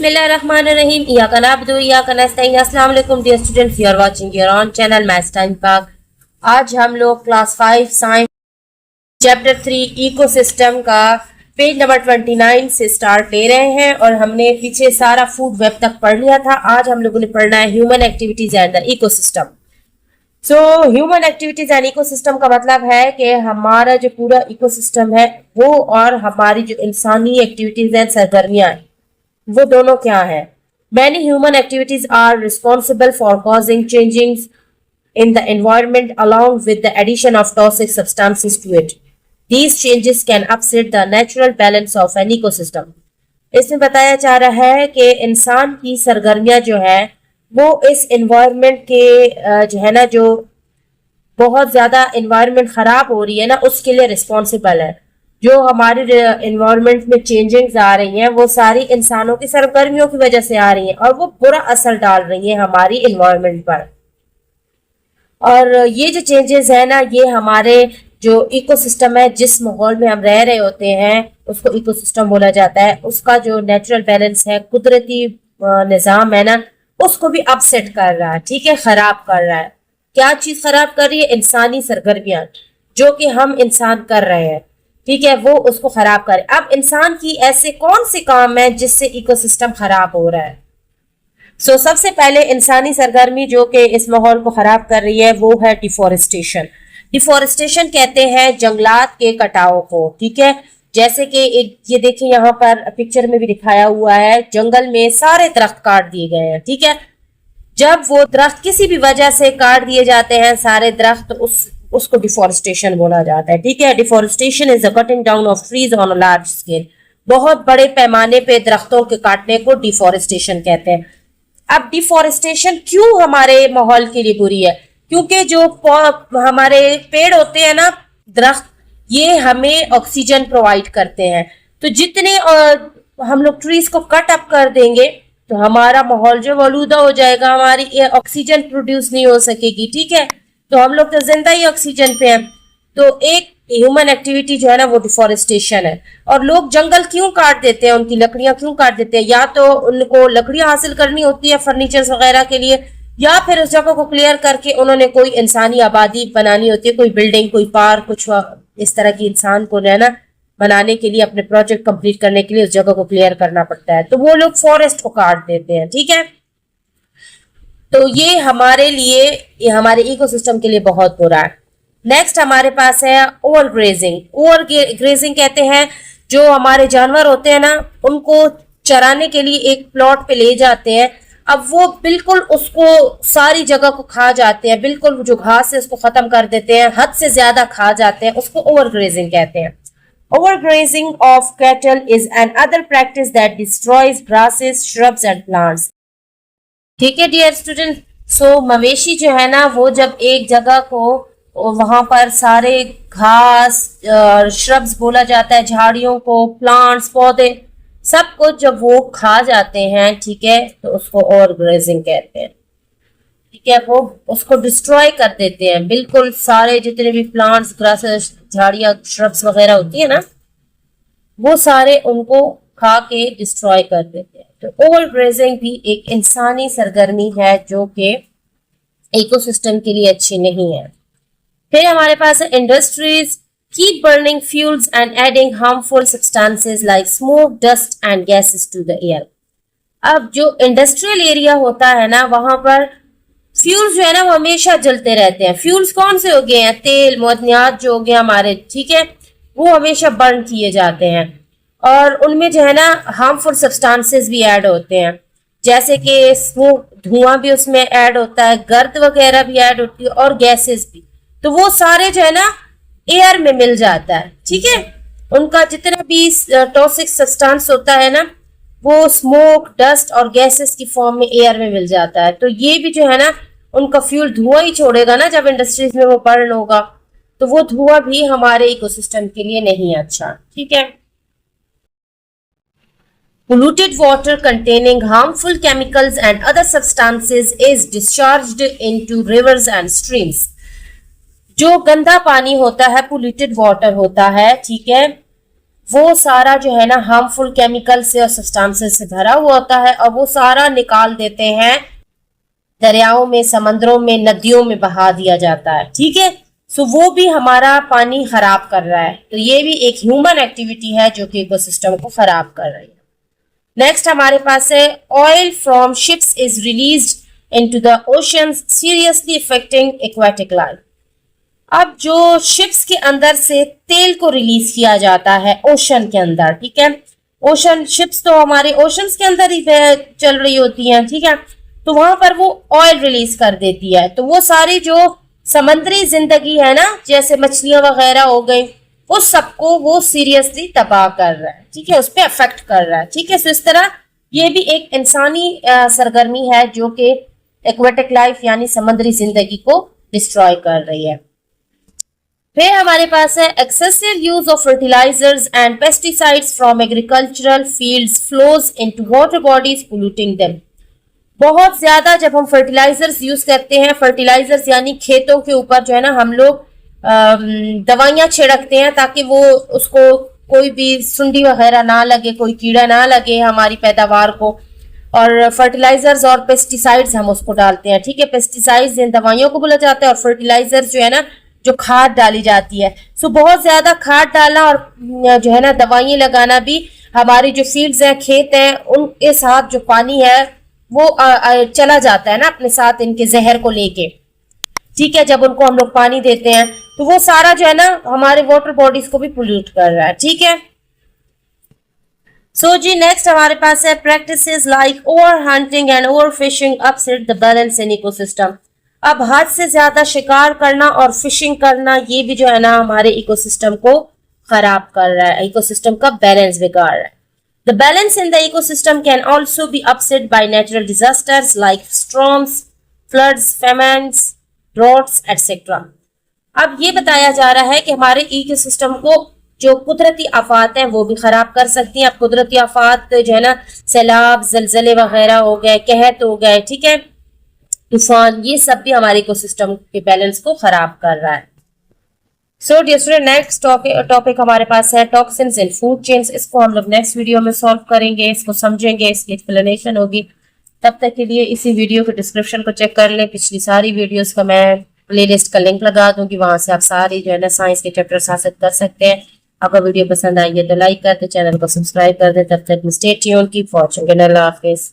बिस्मिल्लाहिर्रहमानिर्रहीम। इय्याका नअबुदु व इय्याका नस्तईन। अस्सलाम वालेकुम dear students, you are watching your own channel maths time Pak. आज हम लोग क्लास 5 साइंस चैप्टर 3 इकोसिस्टम का पेज नंबर 29 से स्टार्ट ले रहे हैं और हमने पीछे सारा फूड वेब तक पढ़ लिया था। आज हम लोगों ने पढ़ना है human activities and the ecosystem. Human activities and ecosystem का मतलब है कि हमारा जो पूरा इकोसिस्टम है वो और हमारी जो इंसानी एक्टिविटीज एंड सरगर्मियां हैं वो दोनों क्या है। Many human activities are responsible for causing changes in the environment along with the addition of toxic substances to it. These changes can upset the natural balance of an ecosystem. इसमें बताया जा रहा है कि इंसान की सरगर्मियां जो है वो इस एनवायरनमेंट के जो है ना, जो बहुत ज्यादा एनवायरनमेंट खराब हो रही है ना, उसके लिए रिस्पॉन्सिबल है। जो हमारे एनवायरनमेंट में चेंजिंग्स आ रही हैं वो सारी इंसानों की सरगर्मियों की वजह से आ रही हैं और वो बुरा असर डाल रही हैं हमारी एनवायरनमेंट पर। और ये जो चेंजेस है ना, ये हमारे जो इकोसिस्टम है, जिस माहौल में हम रह रहे होते हैं उसको इकोसिस्टम बोला जाता है। उसका जो नेचुरल बैलेंस है, कुदरती निज़ाम है ना, उसको भी अपसेट कर रहा है, ठीक है, खराब कर रहा है। क्या चीज खराब कर रही है? इंसानी सरगर्मियां जो कि हम इंसान कर रहे हैं, ठीक है, वो उसको खराब करे। अब इंसान की ऐसे कौन से काम है जिससे इकोसिस्टम खराब हो रहा है? सबसे पहले इंसानी सरगर्मी जो कि इस माहौल को खराब कर रही है वो है डिफोरेस्टेशन। डिफोरेस्टेशन कहते हैं जंगलात के कटाव को, ठीक है। जैसे कि एक ये देखिए यहाँ पर पिक्चर में भी दिखाया हुआ है, जंगल में सारे दरख्त काट दिए गए हैं, ठीक है। जब वो दरख्त किसी भी वजह से काट दिए जाते हैं सारे दरख्त, उसको डिफोरेस्टेशन बोला जाता है, ठीक है। Deforestation is the cutting down of trees on a large scale. बहुत बड़े पैमाने पे दरख्तों के काटने को डिफोरेस्टेशन कहते हैं। अब डिफोरेस्टेशन क्यों हमारे माहौल के लिए बुरी है? क्योंकि जो हमारे पेड़ होते हैं ना, दरख्त, ये हमें ऑक्सीजन प्रोवाइड करते हैं। तो जितने हम लोग ट्रीज को कट अप कर देंगे तो हमारा माहौल जो आलूदा हो जाएगा, हमारी ऑक्सीजन प्रोड्यूस नहीं हो सकेगी, ठीक है। तो हम लोग तो जिंदा ही ऑक्सीजन पे हैं। तो एक ह्यूमन एक्टिविटी जो है ना वो डिफोरेस्टेशन है। और लोग जंगल क्यों काट देते हैं, उनकी लकड़ियां क्यों काट देते हैं? या तो उनको लकड़ियां हासिल करनी होती है फर्नीचर वगैरह के लिए, या फिर उस जगह को क्लियर करके उन्होंने कोई इंसानी आबादी बनानी होती है, कोई बिल्डिंग, कोई पार्क, कुछ इस तरह की इंसान को रहना बनाने के लिए, अपने प्रोजेक्ट कंप्लीट करने के लिए उस जगह को क्लियर करना पड़ता है। तो वो लोग फॉरेस्ट को काट देते हैं, ठीक है। तो ये हमारे लिए, ये हमारे इकोसिस्टम के लिए बहुत बुरा है। नेक्स्ट हमारे पास है ओवर ग्रेजिंग। ओवर ग्रेजिंग कहते हैं जो हमारे जानवर होते हैं ना, उनको चराने के लिए एक प्लॉट पे ले जाते हैं। अब वो बिल्कुल उसको सारी जगह को खा जाते हैं, बिल्कुल जो घास है उसको खत्म कर देते हैं, हद से ज्यादा खा जाते हैं, उसको ओवर ग्रेजिंग कहते हैं। Overgrazing of cattle is another practice that destroys grasses, shrubs and plants. ठीक है डियर स्टूडेंट। मवेशी जो है ना, वो जब एक जगह को वहां पर सारे घास, श्रब्स बोला जाता है, झाड़ियों को, प्लांट्स, पौधे, सब कुछ जब वो खा जाते हैं, ठीक है, तो उसको ओवरग्रेजिंग कहते हैं, ठीक है। वो उसको डिस्ट्रॉय कर देते हैं, बिल्कुल सारे जितने भी प्लांट्स, ग्रासेस, झाड़ियां, श्रब्स वगैरह होती है ना, वो सारे उनको खा के डिस्ट्रॉय कर देते हैं। तो ओवरग्रेजिंग भी एक इंसानी सरगर्मी है जो कि इकोसिस्टम के लिए अच्छी नहीं है। फिर हमारे पास है industries keep burning fuels and adding harmful substances like smoke, dust and gases to the air. अब जो इंडस्ट्रियल एरिया होता है ना, वहां पर फ्यूल्स जो है ना वो हमेशा जलते रहते हैं। फ्यूल्स कौन से हो गए हैं? तेल, मुअद्दिनात जो हो गए हमारे, ठीक है, वो हमेशा बर्न किए जाते हैं और उनमें जो है ना हार्मफुल सब्सटेंसेस भी ऐड होते हैं, जैसे कि स्मोक, धुआं भी उसमें ऐड होता है, गर्द वगैरह भी ऐड होती है और गैसेस भी। तो वो सारे जो है ना एयर में मिल जाता है, ठीक है। उनका जितना भी टॉक्सिक सब्सटेंस होता है ना, वो स्मोक, डस्ट और गैसेस की फॉर्म में एयर में मिल जाता है। तो ये भी जो है ना उनका फ्यूल धुआं ही छोड़ेगा ना, जब इंडस्ट्रीज में वो बर्न होगा, तो वो धुआं भी हमारे इकोसिस्टम के लिए नहीं अच्छा, ठीक है। Polluted water containing harmful chemicals and other substances is discharged into rivers and streams. जो गंदा पानी होता है, polluted water होता है, ठीक है, वो सारा जो है ना हार्मफुल केमिकल से और सब्सटेंसेस से भरा हुआ होता है और वो सारा निकाल देते हैं, दरियाओं में, समंदरों में, नदियों में बहा दिया जाता है। ठीक है, सो वो भी हमारा पानी खराब कर रहा है। तो ये भी एक ह्यूमन एक्टिविटी है जो कि इकोसिस्टम को खराब कर रही है। नेक्स्ट हमारे पास है oil from ships is released into the oceans seriously affecting aquatic life. अब जो शिप्स के अंदर से तेल को रिलीज किया जाता है ओशन के अंदर, ठीक है, ओशन शिप्स तो हमारे ओशंस के अंदर ही चल रही होती हैं, ठीक है, तो वहां पर वो ऑयल रिलीज कर देती है। तो वो सारी जो समंदरी जिंदगी है ना, जैसे मछलियां वगैरह हो गई, उस सबको वो सीरियसली तबाह कर रहा है। ठीक है, उस पर अफेक्ट कर रहा है। ठीक है, तो इस तरह ये भी एक इंसानी सरगर्मी है जो कि एक्वेटिक लाइफ यानी समुद्री जिंदगी को डिस्ट्रॉय कर रही है। फिर हमारे पास है excessive use of fertilisers and pesticides from agricultural fields flows into water bodies polluting them. बहुत ज्यादा जब हम फर्टिलाइजर्स यूज करते हैं, फर्टिलाइजर्स यानी खेतों के ऊपर जो है ना हम लोग दवाइयां छिड़कते हैं ताकि वो उसको कोई भी सुंडी वगैरह ना लगे, कोई कीड़ा ना लगे हमारी पैदावार को, और फर्टिलाइजर्स और पेस्टिसाइड्स हम उसको डालते हैं। ठीक है, पेस्टिसाइड्स इन दवाइयों को बोला जाता है और फर्टिलाइजर्स जो है ना जो खाद डाली जाती है। सो बहुत ज्यादा खाद डालना और जो है ना दवाइयां लगाना भी हमारी जो फील्ड्स हैं, खेत हैं, उनके साथ जो पानी है वो चला जाता है ना अपने साथ इनके जहर को लेके। ठीक है, जब उनको हम लोग पानी देते हैं तो वो सारा जो है ना हमारे वाटर बॉडीज को भी पोल्यूट कर रहा है। ठीक है, सो जी नेक्स्ट हमारे पास है practices like over hunting and over fishing upset the balance in ecosystem. अब हद से ज्यादा शिकार करना और फिशिंग करना ये भी जो है ना हमारे इकोसिस्टम को खराब कर रहा है, इकोसिस्टम का बैलेंस बिगाड़ रहा है। The balance in the ecosystem can also be upset by natural disasters like storms, floods, famines, droughts, etc. अब ये बताया जा रहा है कि हमारे इकोसिस्टम को जो कुदरती आफात हैं वो भी खराब कर सकती हैं। अब कुदरती आफात जो है ना सैलाब, जलजले वगैरह हो गए, कहत हो गए, ठीक है, तूफान, ये सब भी हमारे इकोसिस्टम के बैलेंस को खराब कर रहा है। So dear student next topic हमारे पास है टॉक्सिन्स इन फूड चेन्स। इसको हम लोग नेक्स्ट वीडियो में सॉल्व करेंगे, इसको समझेंगे, इसकी एक्सप्लेनेशन होगी। तब तक के लिए इसी वीडियो के डिस्क्रिप्शन को चेक कर लें। पिछली सारी वीडियोस का मैं प्लेलिस्ट का लिंक लगा दूंगी, वहां से आप सारी जो है ना साइंस के चैप्टर्स हासिल कर सकते हैं। आपको वीडियो पसंद आई है तो लाइक कर दे, चैनल को सब्सक्राइब कर दे। तब तक स्टे ट्यून्ड, कीप वॉचिंग, अल्लाह हाफिज।